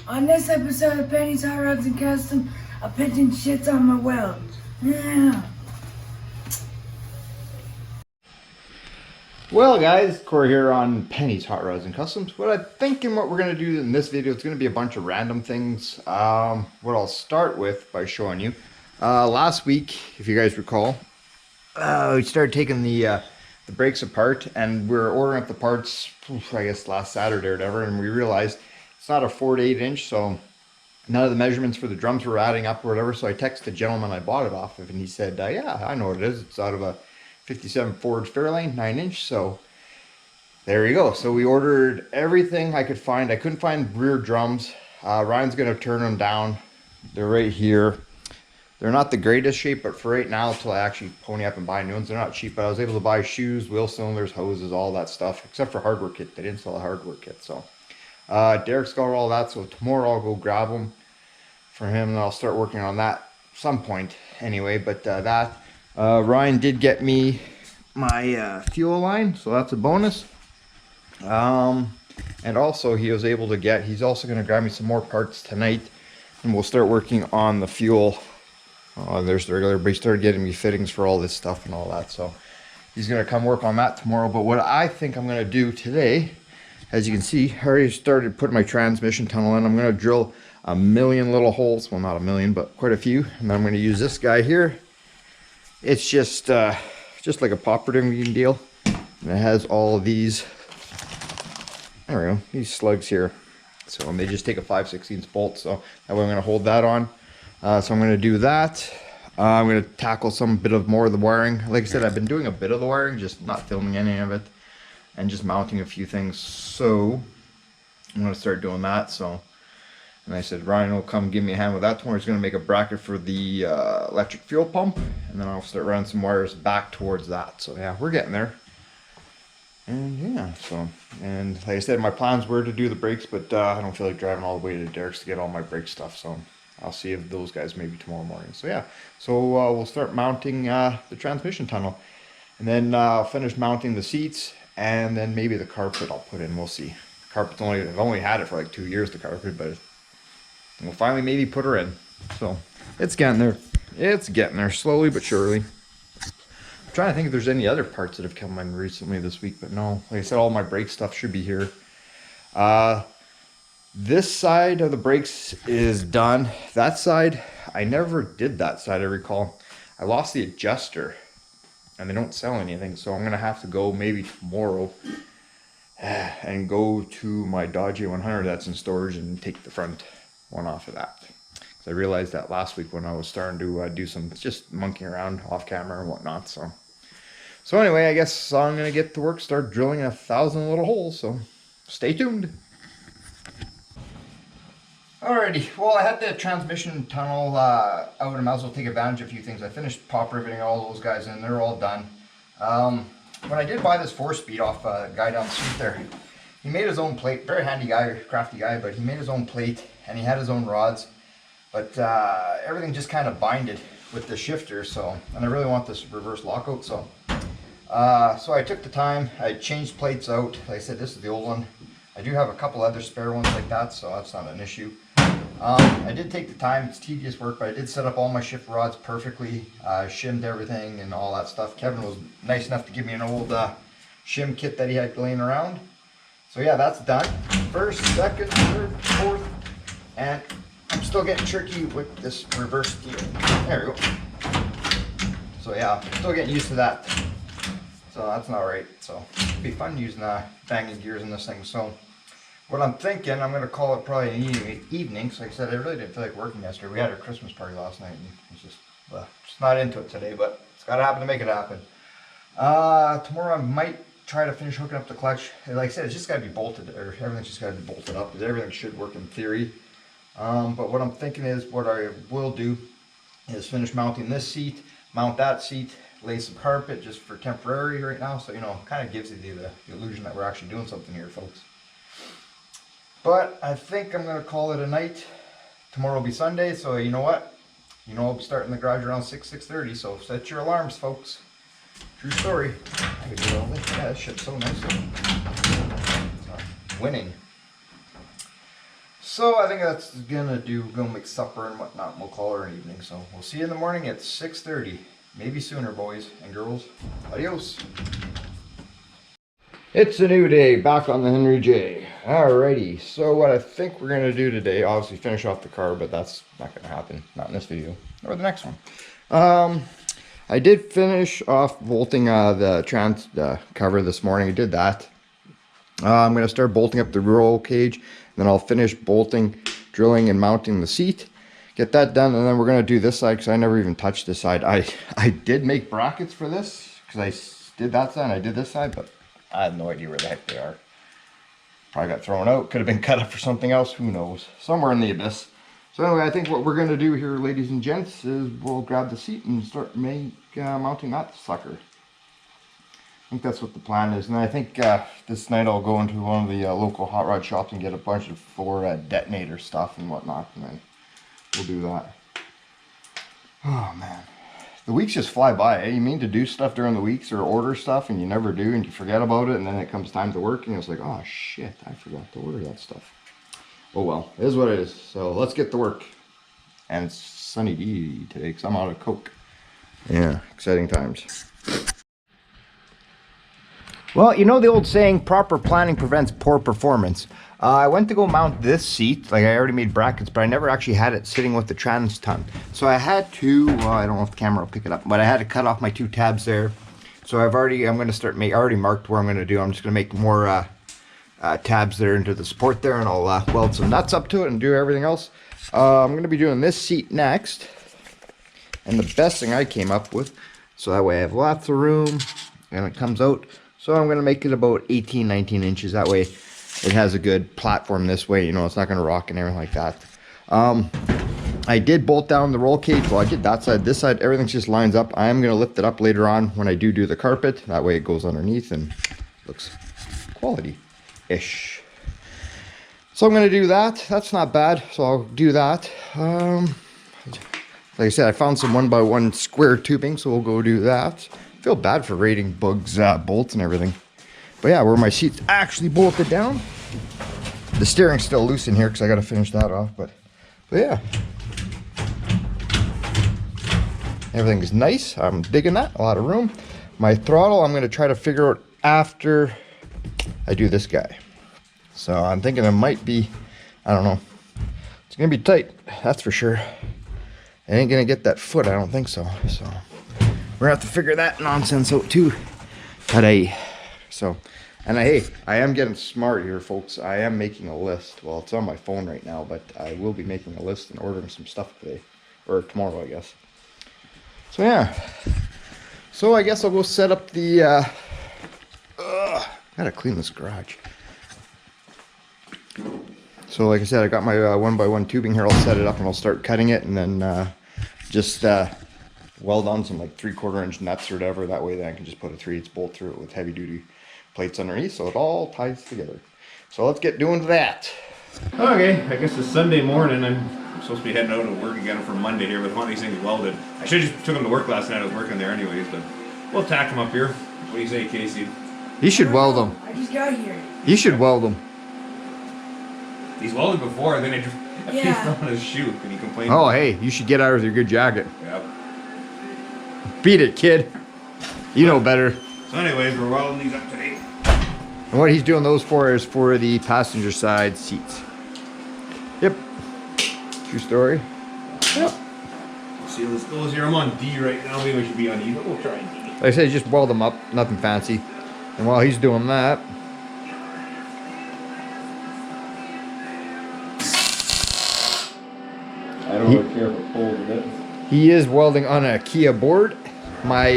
On this episode of Penny's Hot Rods and Custom, I'm pitching shits on my weld. Yeah. Well guys, Cory here on Penny's Hot Rods and Customs. What I'm thinking what we're going to do in this video, it's going to be a bunch of random things. What I'll start with by showing you. Last week, if you guys recall, we started taking the brakes apart and we were ordering up the parts, I guess last Saturday or whatever, and we realized it's not a 4 to 8 inch, so none of the measurements for the drums were adding up or whatever. So I texted the gentleman I bought it off of and he said, yeah, I know what it is. It's out of a 57 Ford Fairlane 9 inch. So there you go. So we ordered everything I could find. I couldn't find rear drums. Ryan's going to turn them down. They're right here. They're not the greatest shape, but for right now, until I actually pony up and buy new ones, they're not cheap. But I was able to buy shoes, wheel cylinders, hoses, all that stuff, except for hardware kit. They didn't sell a hardware kit. So Derek's got all that. So tomorrow I'll go grab them for him and I'll start working on that some point anyway. But Ryan did get me my fuel line, so that's a bonus. And also he's also going to grab me some more parts tonight and we'll start working on the fuel. There's the regular, but he started getting me fittings for all this stuff and all that, so he's going to come work on that tomorrow. But what I think I'm going to do today, as you can see, I already started putting my transmission tunnel in. I'm going to drill a million little holes, well not a million but quite a few, and then I'm going to use this guy here. It's just like a popper ring deal, and it has all of these, I don't know, these slugs here. So and they just take a 5/16 bolt, so that way I'm going to hold that on. So I'm going to do that. I'm going to tackle some bit of more of the wiring. Like I said, I've been doing a bit of the wiring, just not filming any of it, and just mounting a few things. So I'm going to start doing that. So, and I said Ryan will come give me a hand with that tomorrow. He's going to make a bracket for the electric fuel pump, and then I'll start running some wires back towards that. So yeah, we're getting there. And yeah, so, and like I said, my plans were to do the brakes, but I don't feel like driving all the way to Derek's to get all my brake stuff. So I'll see if those guys maybe tomorrow morning. So yeah, so we'll start mounting the transmission tunnel, and then I'll finish mounting the seats, and then maybe the carpet I'll put in. We'll see. Carpet's I've only had it for like 2 years, the carpet, but we'll finally maybe put her in. So it's getting there. It's getting there slowly but surely. I'm trying to think if there's any other parts that have come in recently this week, but no. Like I said, all my brake stuff should be here. This side of the brakes is done. That side, I never did that side, I recall. I lost the adjuster and they don't sell anything, so I'm going to have to go maybe tomorrow and go to my Dodge A100 that's in storage and take the front one off of that. Because I realized that last week when I was starting to do some just monkeying around off camera and whatnot. So anyway, I guess I'm going to get to work, start drilling 1,000 little holes, so stay tuned. Alrighty, well I had the transmission tunnel out and I might as well take advantage of a few things. I finished pop riveting all those guys in, they're all done. When I did buy this 4-speed off a guy down the street there, he made his own plate, very handy guy, crafty guy, but he made his own plate and he had his own rods. But everything just kind of binded with the shifter, so, and I really want this reverse lockout, so. So I took the time, I changed plates out. Like I said, this is the old one. I do have a couple other spare ones like that, so that's not an issue. I did take the time, it's tedious work, but I did set up all my shift rods perfectly, shimmed everything and all that stuff. Kevin was nice enough to give me an old shim kit that he had laying around. So yeah, that's done. First, second, third, fourth, and I'm still getting tricky with this reverse gear. There we go. So yeah, I'm still getting used to that. So that's not right. So it'll be fun using banging gears in this thing. So what I'm thinking, I'm going to call it probably an evening. So like I said, I really didn't feel like working yesterday. We had our Christmas party last night and it's just not into it today, but it's got to happen to make it happen. Tomorrow I might try to finish hooking up the clutch. Like I said, it's just got to be bolted, or everything's just got to be bolted up. Everything should work in theory. But what I'm thinking is, what I will do is finish mounting this seat, mount that seat, lay some carpet just for temporary right now, so you know, kind of gives you the illusion that we're actually doing something here, folks. But I think I'm going to call it a night. Tomorrow will be Sunday, so you know what? You know I'll be starting the garage around 6:30, so set your alarms, folks. True story. I could do all this. Yeah, this shit's so nice. Winning. So I think that's gonna make supper and whatnot. We'll call her an evening. So we'll see you in the morning at 6:30. Maybe sooner, boys and girls. Adios. It's a new day, back on the Henry J. Alrighty, so what I think we're gonna do today, obviously finish off the car, but that's not gonna happen, not in this video, or the next one. I did finish off bolting the trans cover this morning. I did that. I'm gonna start bolting up the roll cage, then I'll finish bolting, drilling, and mounting the seat. Get that done, and then we're gonna do this side because I never even touched this side. I did make brackets for this because I did that side and I did this side, but I have no idea where the heck they are. Probably got thrown out. Could have been cut up for something else. Who knows? Somewhere in the abyss. So anyway, I think what we're going to do here, ladies and gents, is we'll grab the seat and start mounting that sucker. I think that's what the plan is. And I think this night I'll go into one of the local hot rod shops and get a bunch of detonator stuff and whatnot. And then we'll do that. Oh, man. The weeks just fly by. You mean to do stuff during the weeks or order stuff and you never do and you forget about it, and then it comes time to work and it's like, oh shit, I forgot to order that stuff. Oh well, it is what it is. So let's get to work. And it's sunny D today because I'm out of Coke. Yeah, exciting times. Well, you know the old saying, proper planning prevents poor performance. I went to go mount this seat, like I already made brackets, but I never actually had it sitting with the trans ton. So I had to, well, I don't know if the camera will pick it up, but I had to cut off my 2 tabs there. So I'm going to start I already marked where I'm going to do. I'm just going to make more tabs there into the support there, and I'll weld some nuts up to it and do everything else. I'm going to be doing this seat next. And the best thing I came up with, so that way I have lots of room and it comes out. So I'm going to make it about 18, 19 inches. That way it has a good platform this way, you know, it's not going to rock and everything like that. I did bolt down the roll cage. Well, I did that side. This side, everything just lines up. I am going to lift it up later on when I do the carpet. That way it goes underneath and looks quality-ish. So I'm going to do that. That's not bad. So I'll do that. Like I said, I found some 1x1 square tubing, so we'll go do that. I feel bad for raiding bugs, bolts and everything. But yeah, where my seat's actually bolted down. The steering's still loose in here because I got to finish that off. But yeah, everything is nice. I'm digging that. A lot of room. My throttle, I'm going to try to figure out after I do this guy. So I'm thinking it might be, I don't know. It's going to be tight, that's for sure. I ain't going to get that foot, I don't think so. So we're going to have to figure that nonsense out too today. So, and hey, I am getting smart here, folks. I am making a list. Well, it's on my phone right now, but I will be making a list and ordering some stuff today. Or tomorrow, I guess. So, yeah. So, I guess I'll go set up the... gotta clean this garage. So, like I said, I got my 1x1 tubing here. I'll set it up and I'll start cutting it. And then just weld on some like 3/4 inch nuts or whatever. That way then I can just put a 3/8 bolt through it with heavy duty plates underneath, so it all ties together. So let's get doing that. Okay, I guess it's Sunday morning. I'm supposed to be heading out to work again for Monday here, but one of these things welded. I should have just took him to work last night. I was working there anyways, but we'll tack him up here. What do you say, Casey? You should weld them. I just got here. You should weld them. He's welded before, and then I fell on his shoe, and he complained. Oh, hey, you should get out with your good jacket. Yep. Beat it, kid. You know better. So anyways, we're welding these up today. And what he's doing those for is for the passenger side seats. Yep. True story. Yep. See how this goes here. I'm on D right now. Maybe we should be on E, but we'll try D. Like I said, just weld them up. Nothing fancy. And while he's doing that, I don't really care if it pulls a bit. he is welding on a Kia board. My,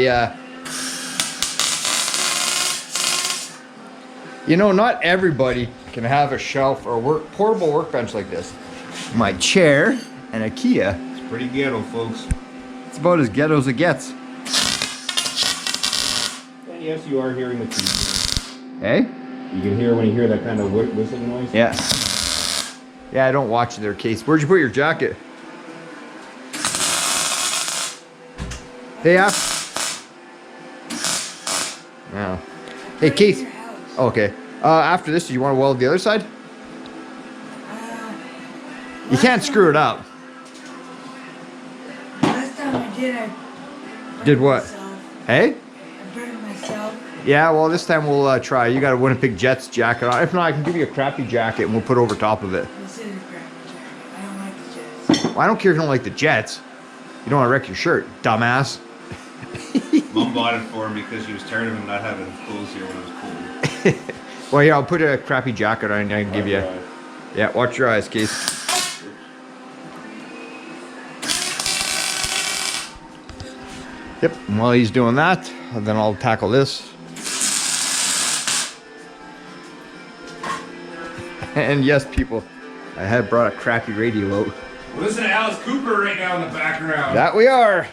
you know, not everybody can have a shelf or portable workbench like this. My chair and a Kia. It's pretty ghetto, folks. It's about as ghetto as it gets. And yes, you are hearing the teeth. Hey? You can hear when you hear that kind of whistling noise? Yeah. Yeah, I don't watch their case. Where'd you put your jacket? Hey, yeah. Hey, Keith. Okay. After this, do you want to weld the other side? You can't screw it up. Last time I did, I Did burned what? myself. Hey? I burned myself. Yeah, well, this time we'll try. You got a Winnipeg Jets jacket on. If not, I can give you a crappy jacket and we'll put over top of it. This is a crappy jacket. I don't like the Jets. Well, I don't care if you don't like the Jets. You don't want to wreck your shirt, dumbass. Mom bought it for him because she was tired of him not having clothes here when it was cold. Well, yeah, I'll put a crappy jacket on and I can give you. Yeah, watch your eyes, Case. Yep, and while he's doing that, then I'll tackle this. And yes, people, I had brought a crappy radio out. Well, listen to Alice Cooper right now in the background. That we are.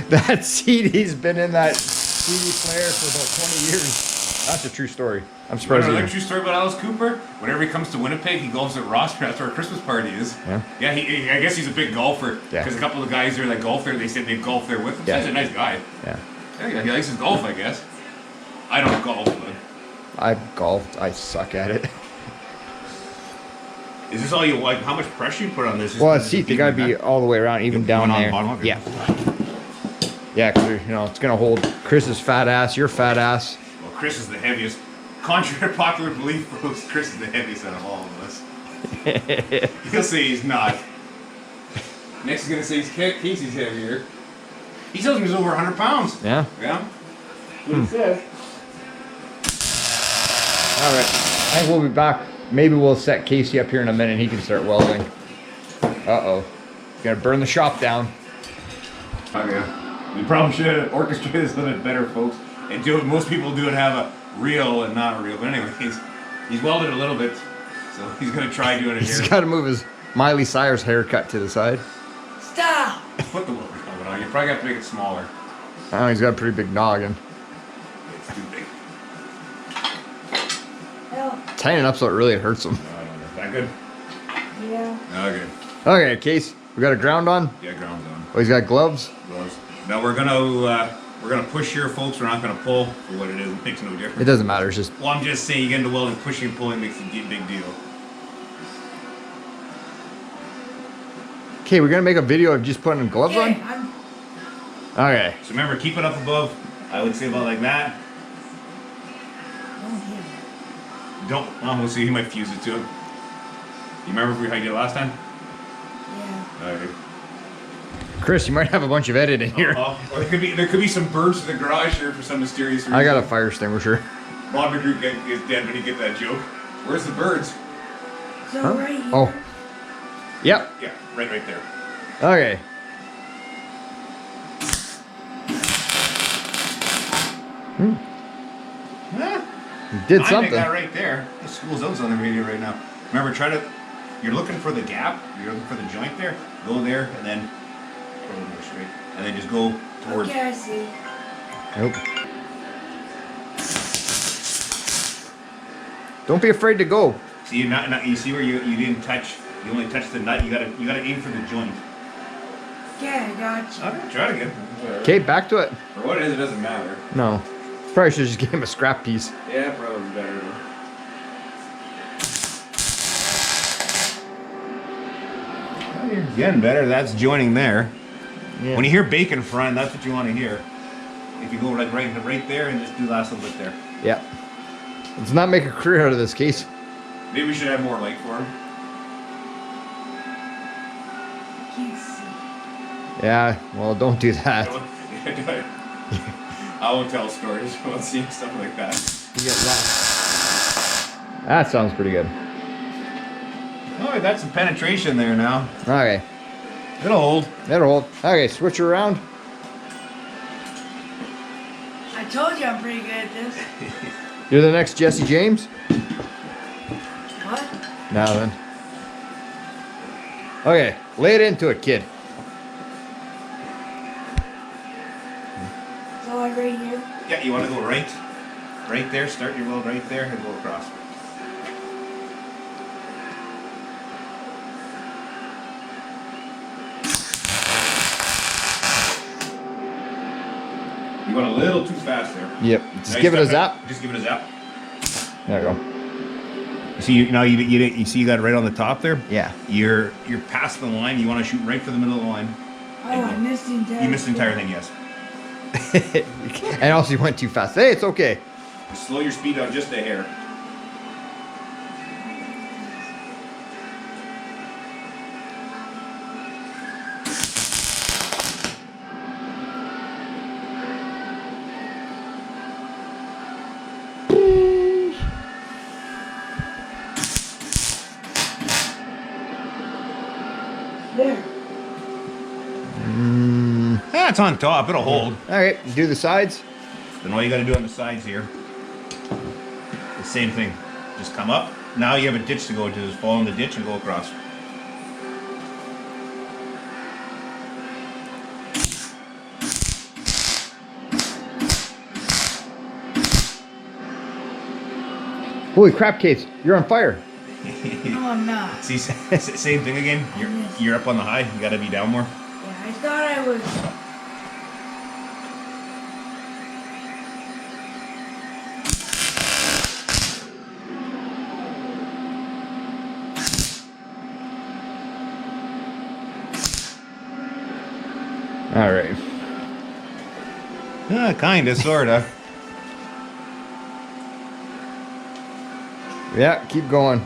That CD's been in that CD player for about 20 years. That's a true story. I'm surprised. Another true story about Alice Cooper. Whenever he comes to Winnipeg, he golfs at Ross. That's where a Christmas party is. Yeah. Yeah. I guess he's a big golfer. Yeah. Because a couple of the guys there that golf there, they said they golf there with him. Yeah. He's a nice guy. Yeah. Yeah, he likes his golf, I guess. I don't golf, but I've golfed. I suck at it. is this all you like? How much pressure you put on this? Well, see, they gotta be all the way around, even down on the there. bottom of it? Yeah. Yeah, because you know it's gonna hold Chris's fat ass, your fat ass. Well, Chris is the heaviest. Contrary to popular belief, folks, Chris is the heaviest out of all of us. He'll say he's not. Next he's gonna say Casey's heavier. He tells me he's over 100 pounds. Yeah. Yeah. What he says. All right. I think we'll be back. Maybe we'll set Casey up here in a minute and he can start welding. Uh-oh. Gonna burn the shop down. Okay. We probably should have orchestrated this a little bit better, folks. And do it. Most people do it have a real and not real. But anyway, he's welded a little bit, so he's gonna try doing it He's here. gotta move his Miley Cyrus haircut to the side. Stop! Put the welder on. You probably have to make it smaller. Oh, he's got a pretty big noggin. It's too big. Help. Tighten it up so it really hurts him. No, I don't know. Is that good? Yeah. Okay. Okay, Case, we got a ground on. Yeah, ground's on. Oh, he's got gloves. Gloves. Now we're gonna push here, folks. We're not gonna pull for what it is. It makes no difference. It doesn't matter. It's just Well, I'm just saying, you get into welding, pushing and pulling makes a big deal. okay. We're gonna make a video of just putting gloves Okay, on. Okay. So remember, keep it up above. I would say about like that. don't hit me. Don't. Well, we'll see. He might fuse it to him. You remember how you did it last time? Yeah. Alright. Chris, you might have a bunch of edit in here. Or there could be some birds in the garage here for some mysterious reason. I got a fire extinguisher. Bob McGrew is dead when you get that joke. Where's the birds? So Huh? right here. Oh. Yep. Yeah, right there. Okay. Huh? You did I something. that right there. The school zone's on the radio right now. Remember, you're looking for the gap. You're looking for the joint there. Go there and then go a little more straight, and then just go towards. Okay, I see. Nope. Don't be afraid to go. See, you see where you didn't touch. You only touched the nut. You gotta aim for the joint. Okay, I got you. Okay, try it again. Okay, back to it. For what it is, it doesn't matter. No. Probably should just give him a scrap piece. Yeah, probably better. Well, you're getting better. That's joining there. Yeah. When you hear bacon frying, that's what you want to hear. If you go like right there and just do the last little bit there. Yeah. Let's not make a career out of this, Case. Maybe we should have more light for him. Can't see. Yeah, well, don't do that. I won't tell stories about seeing stuff like that. You get lost. That sounds pretty good. Oh, that's some penetration there now. Okay. It'll hold. That'll hold. Okay, switch her around. I told you I'm pretty good at this. You're the next Jesse James? What? Now then. Okay, lay it into it, kid. So like right here? Yeah, you want to go right there. Start your weld right there and go across. You went a little too fast there. Yep. Just Now you give it a step zap. back. Just give it a zap. There you go. See, now you see you got it right on the top there? Yeah. You're past the line. You want to shoot right for the middle of the line. Oh, I missed the entire You missed the entire thing, yes. And also you went too fast. Hey, it's okay. Slow your speed down just a hair. There. It's on top. It'll hold. All right, do the sides. Then all you got to do on the sides here, the same thing. Just come up. Now you have a ditch to go to. Just follow in the ditch and go across. Holy crap, Case, you're on fire. No, I'm not. See, same thing again. You're up on the high. You got to be down more. Yeah, I thought I was. All right. Kinda, sorta. Yeah, keep going.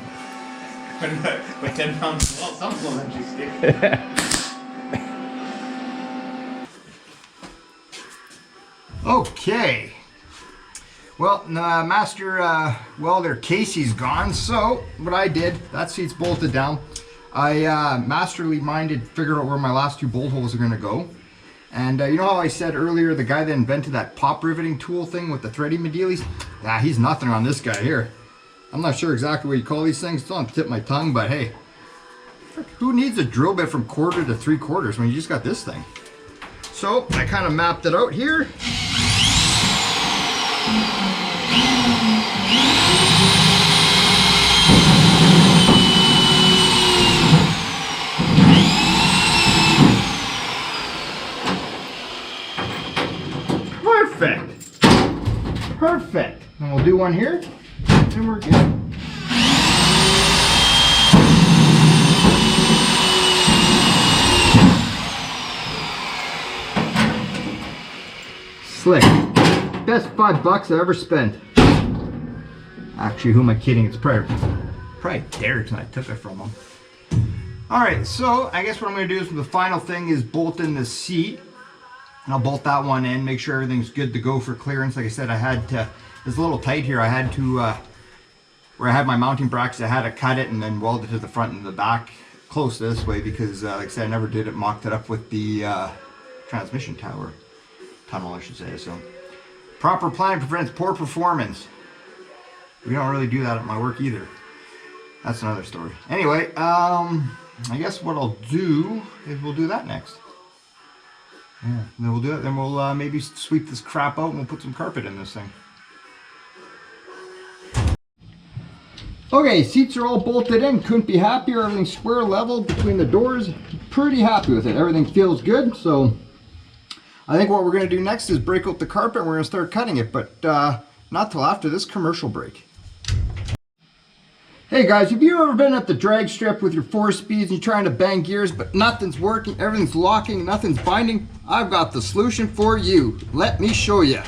But 10 pounds, well, some will actually stick. Okay. Well, Master Welder Casey's gone, so what I did, that seat's bolted down. I masterly minded figured out where my last two bolt holes are going to go. And you know how I said earlier, the guy that invented that pop riveting tool thing with the threading medealies? Yeah, he's nothing on this guy here. I'm not sure exactly what you call these things. It's on the tip of my tongue, but hey. Who needs a drill bit from 1/4 to 3/4 when you just got this thing? So I kind of mapped it out here. Perfect. Perfect. And we'll do one here, and we're good. Slick. Best $5 I ever spent. Actually, who am I kidding? It's probably Derek, and I took it from him. Alright, so I guess what I'm going to do is the final thing is bolt in the seat. And I'll bolt that one in, make sure everything's good to go for clearance. Like I said, I had to, it's a little tight here. I had to, where I had my mounting brackets, I had to cut it and then weld it to the front and the back close this way because, like I said, I never did it, mocked it up with the transmission tunnel, I should say. So, proper planning prevents poor performance. We don't really do that at my work either. That's another story. Anyway, I guess what I'll do is we'll do that next. Yeah, then we'll do it. Then we'll maybe sweep this crap out and we'll put some carpet in this thing. Okay, seats are all bolted in. Couldn't be happier. Everything's square level between the doors. Pretty happy with it. Everything feels good. So I think what we're going to do next is break out the carpet and we're going to start cutting it. But not till after this commercial break. Hey guys, have you ever been at the drag strip with your 4-speeds and you're trying to bang gears but nothing's working, everything's locking, nothing's binding? I've got the solution for you. Let me show you.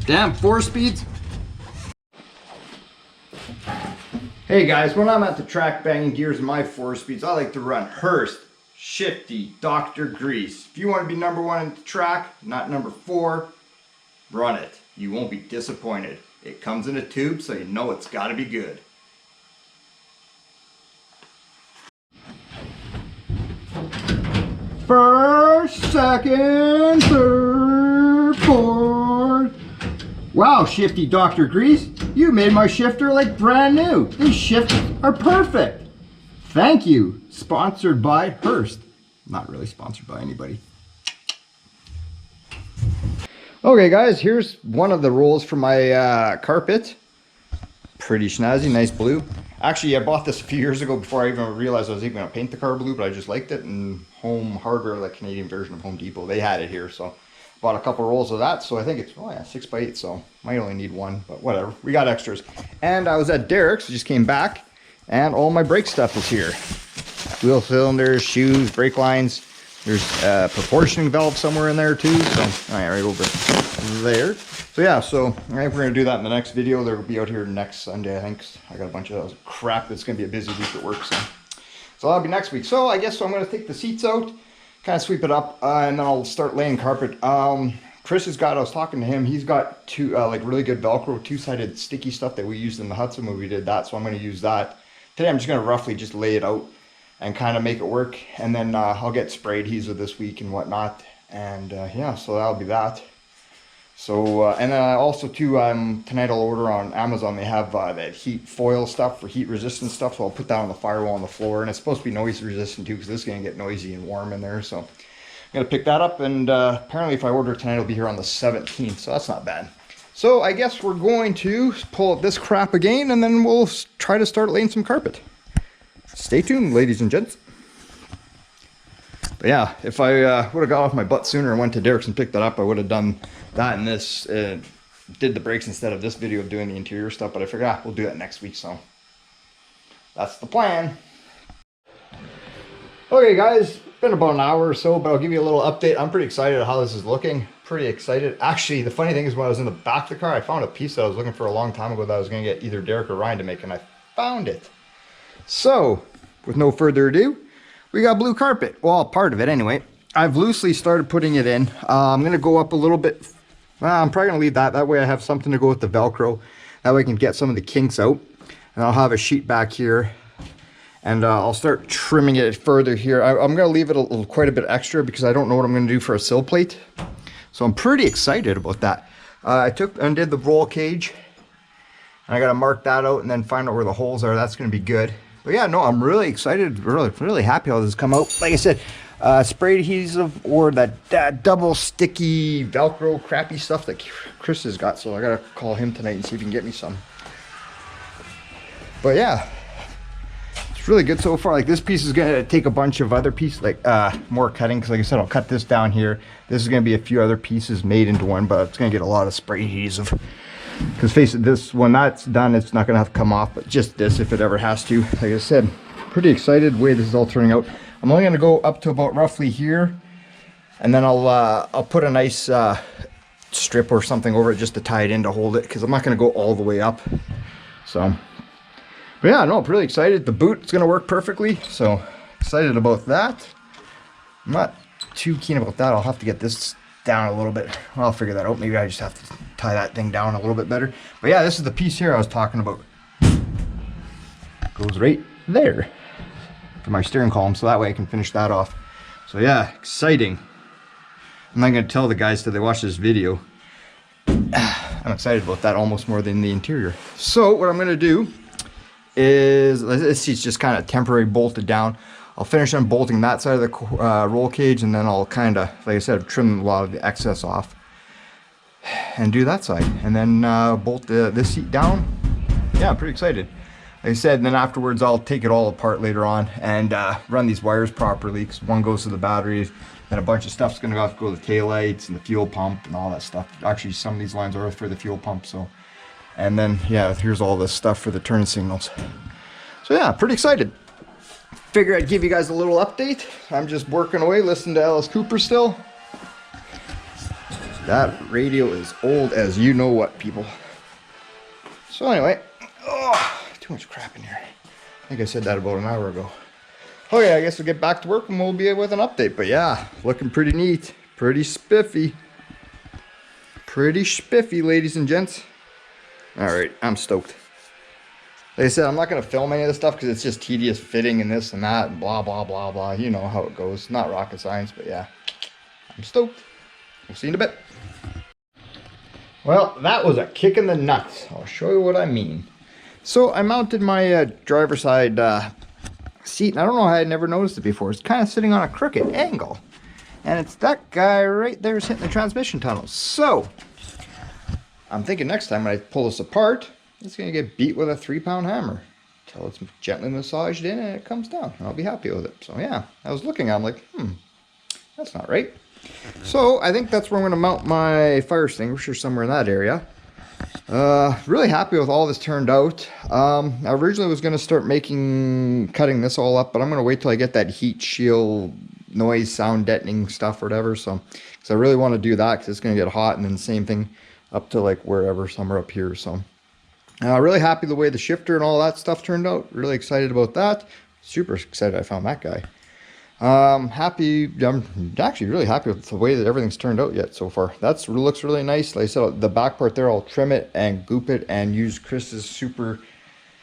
Damn 4-speeds. Hey guys, when I'm at the track banging gears in my 4-speeds, I like to run Hurst, Shifty, Dr. Grease. If you want to be #1 in the track, not #4, run it. You won't be disappointed. It comes in a tube, so you know it's got to be good. First, second, third, fourth. Wow, Shifty Dr. Grease, you made my shifter like brand new. These shifters are perfect. Thank you. Sponsored by Hurst. Not really sponsored by anybody. Okay guys, here's one of the rolls for my carpet. Pretty snazzy, nice blue. Actually, I bought this a few years ago before I even realized I was even going to paint the car blue, but I just liked it. And Home Hardware, like Canadian version of Home Depot, they had it here, so Bought a couple rolls of that, so I think it's, oh yeah, 6x8, so might only need one, but whatever. We got extras. And I was at Derek's, just came back, and all my brake stuff is here. Wheel cylinders, shoes, brake lines. There's a proportioning valve somewhere in there too, so, all right, right over there. So yeah, so I think we're gonna do that in the next video. They'll be out here next Sunday, I think. I got a bunch of crap. It's gonna be a busy week at work, so that'll be next week. So I guess I'm gonna take the seats out, kind of sweep it up, and then I'll start laying carpet. Chris has got, I was talking to him, he's got two like really good Velcro two-sided sticky stuff that we used in the Hudson when we did that, so I'm going to use that. Today I'm just going to roughly just lay it out and kind of make it work, and then I'll get spray adhesive this week and whatnot, and yeah, so that'll be that. So, and then also too, tonight I'll order on Amazon, they have that heat foil stuff for heat resistant stuff, so I'll put that on the firewall on the floor, and it's supposed to be noise resistant too, because this is going to get noisy and warm in there, so I'm going to pick that up, and apparently if I order tonight, it'll be here on the 17th, so that's not bad. So I guess we're going to pull up this crap again, and then we'll try to start laying some carpet. Stay tuned, ladies and gents. But yeah, if I would have got off my butt sooner and went to Derek's and picked that up, I would have done that and this, did the brakes instead of this video of doing the interior stuff, but I forgot we'll do that next week, so that's the plan. Okay guys, been about an hour or so, but I'll give you a little update. I'm pretty excited how this is looking. Pretty excited. Actually, the funny thing is when I was in the back of the car, I found a piece that I was looking for a long time ago that I was going to get either Derek or Ryan to make, and I found it. So, with no further ado, we got blue carpet. Well, part of it anyway. I've loosely started putting it in. I'm going to go up a little bit. Well, I'm probably going to leave that. That way I have something to go with the Velcro. That way I can get some of the kinks out. And I'll have a sheet back here. And I'll start trimming it further here. I'm going to leave it quite a bit extra because I don't know what I'm going to do for a sill plate. So I'm pretty excited about that. I took and did the roll cage. And I got to mark that out and then find out where the holes are. That's going to be good. But yeah, no, I'm really excited. Really happy how this has come out. Like I said, spray adhesive or that double sticky Velcro crappy stuff that Chris has got. So I got to call him tonight and see if he can get me some. But yeah. It's really good so far. Like this piece is gonna take a bunch of other pieces, like more cutting, because like I said, I'll cut this down here. This is gonna be a few other pieces made into one, but it's gonna get a lot of spray adhesive. Because face it, this, when that's done, it's not gonna have to come off, but just this if it ever has to. Like I said, pretty excited the way this is all turning out. I'm only gonna go up to about roughly here, and then I'll put a nice strip or something over it just to tie it in to hold it, because I'm not gonna go all the way up. So. But yeah, no, I'm really excited. The boot's gonna work perfectly, so excited about that. I'm not too keen about that. I'll have to get this down a little bit. I'll figure that out. Maybe I just have to tie that thing down a little bit better. But yeah, this is the piece here I was talking about. Goes right there for my steering column, so that way I can finish that off. So yeah, exciting. I'm not gonna tell the guys till they watch this video. I'm excited about that almost more than the interior. So what I'm gonna do is, this seat's just kind of temporary bolted down. I'll finish unbolting that side of the roll cage, and then I'll kind of, like I said, trim a lot of the excess off and do that side, and then bolt this seat down. Yeah, I'm pretty excited. Like I said, and then afterwards I'll take it all apart later on and run these wires properly, because one goes to the batteries, then a bunch of stuff's gonna have to go to the taillights and the fuel pump and all that stuff. Actually, some of these lines are for the fuel pump, so. And then, yeah, here's all this stuff for the turn signals. So yeah, pretty excited. Figure I'd give you guys a little update. I'm just working away, listening to Alice Cooper still. That radio is old as you know what, people. So anyway, oh, too much crap in here. I think I said that about an hour ago. Okay, I guess we'll get back to work and we'll be with an update. But yeah, looking pretty neat, pretty spiffy. Pretty spiffy, ladies and gents. Alright, I'm stoked. Like I said, I'm not going to film any of this stuff because it's just tedious fitting and this and that and blah, blah, blah, blah. You know how it goes. Not rocket science, but yeah. I'm stoked. We'll see you in a bit. Well, that was a kick in the nuts. I'll show you what I mean. So I mounted my driver's side seat, and I don't know how I never noticed it before. It's kind of sitting on a crooked angle. And it's that guy right there is hitting the transmission tunnel. So I'm thinking next time when I pull this apart, it's going to get beat with a 3-pound hammer until it's gently massaged in and it comes down. And I'll be happy with it. So yeah, I was looking, I'm like, that's not right. So I think that's where I'm going to mount my fire extinguisher, somewhere in that area. Really happy with all this turned out. I originally was going to start cutting this all up, but I'm going to wait till I get that heat shield noise sound deadening stuff or whatever. So, because I really want to do that because it's going to get hot, and then same thing up to like wherever, somewhere up here. So, really happy the way the shifter and all that stuff turned out. Really excited about that. Super excited I found that guy. I'm actually really happy with the way that everything's turned out yet so far. Looks really nice. Like I said, the back part there, I'll trim it and goop it and use Chris's super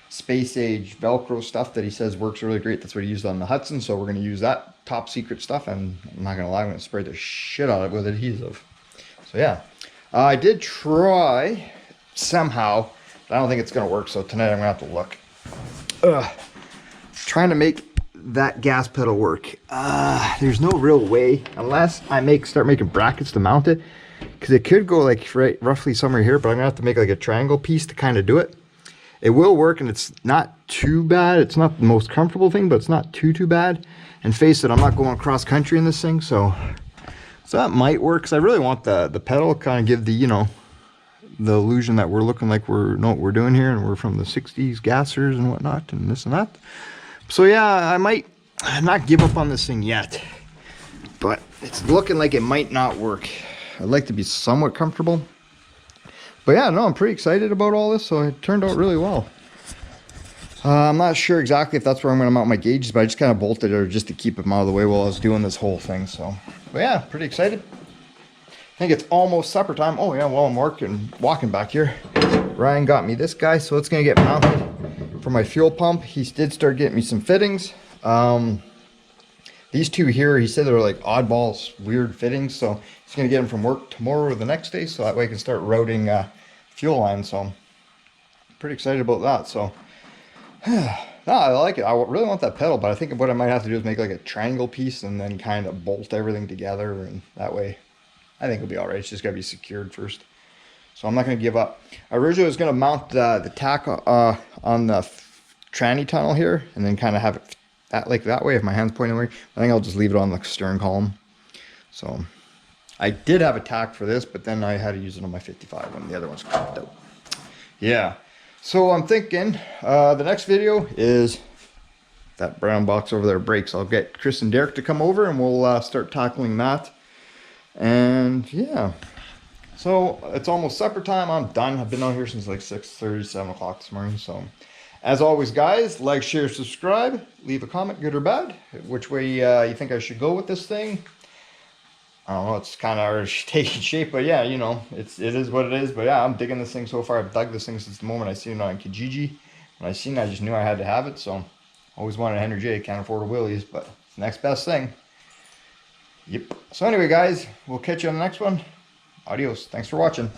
space age Velcro stuff that he says works really great. That's what he used on the Hudson. So we're going to use that top secret stuff, and I'm not going to lie, I'm going to spray the shit out of it with adhesive. So yeah, I did try somehow, but I don't think it's going to work. So tonight I'm going to have to look. Trying to make that gas pedal work. There's no real way unless I start making brackets to mount it, because it could go like roughly somewhere here, but I'm gonna have to make like a triangle piece to kind of do it. It will work, and it's not too bad. It's not the most comfortable thing, but it's not too bad. And face it, I'm not going cross country in this thing, so that might work, because I really want the pedal kind of give the, you know, the illusion that we're looking like we know what we're doing here, and we're from the 60s gassers and whatnot and this and that. So yeah, I might not give up on this thing yet, but it's looking like it might not work. I'd like to be somewhat comfortable. But yeah, no, I'm pretty excited about all this, so it turned out really well. I'm not sure exactly if that's where I'm going to mount my gauges, but I just kind of bolted it just to keep them out of the way while I was doing this whole thing. So, but yeah, pretty excited. I think it's almost supper time. Oh yeah, while I'm walking back here, Ryan got me this guy, so it's going to get mounted for my fuel pump. He did start getting me some fittings. These two here, he said they were like oddballs, weird fittings, so he's going to get them from work tomorrow or the next day, so that way I can start routing fuel lines. So I'm pretty excited about that. So no, I like it. I really want that pedal, but I think what I might have to do is make like a triangle piece and then kind of bolt everything together, and that way I think it'll be all right. It's just got to be secured first. So I'm not going to give up. I originally was going to mount the tack on the tranny tunnel here, and then kind of have it that way if my hand's pointing away. I think I'll just leave it on the stern column. So I did have a tack for this, but then I had to use it on my 55 when the other one's crapped out. Yeah. So I'm thinking the next video is that brown box over there breaks. I'll get Chris and Derek to come over, and we'll start tackling that. And yeah. So it's almost supper time. I'm done. I've been out here since like 6:30, 7 o'clock this morning. So as always, guys, like, share, subscribe, leave a comment, good or bad, which way you think I should go with this thing. I don't know, it's kind of already taking shape, but yeah, you know, it is what it is. But yeah, I'm digging this thing so far. I've dug this thing since the moment I seen it on Kijiji. When I seen it, I just knew I had to have it. So always wanted a Henry J. Can't afford a Willys, but it's the next best thing. Yep. So anyway, guys, we'll catch you on the next one. Adios. Thanks for watching.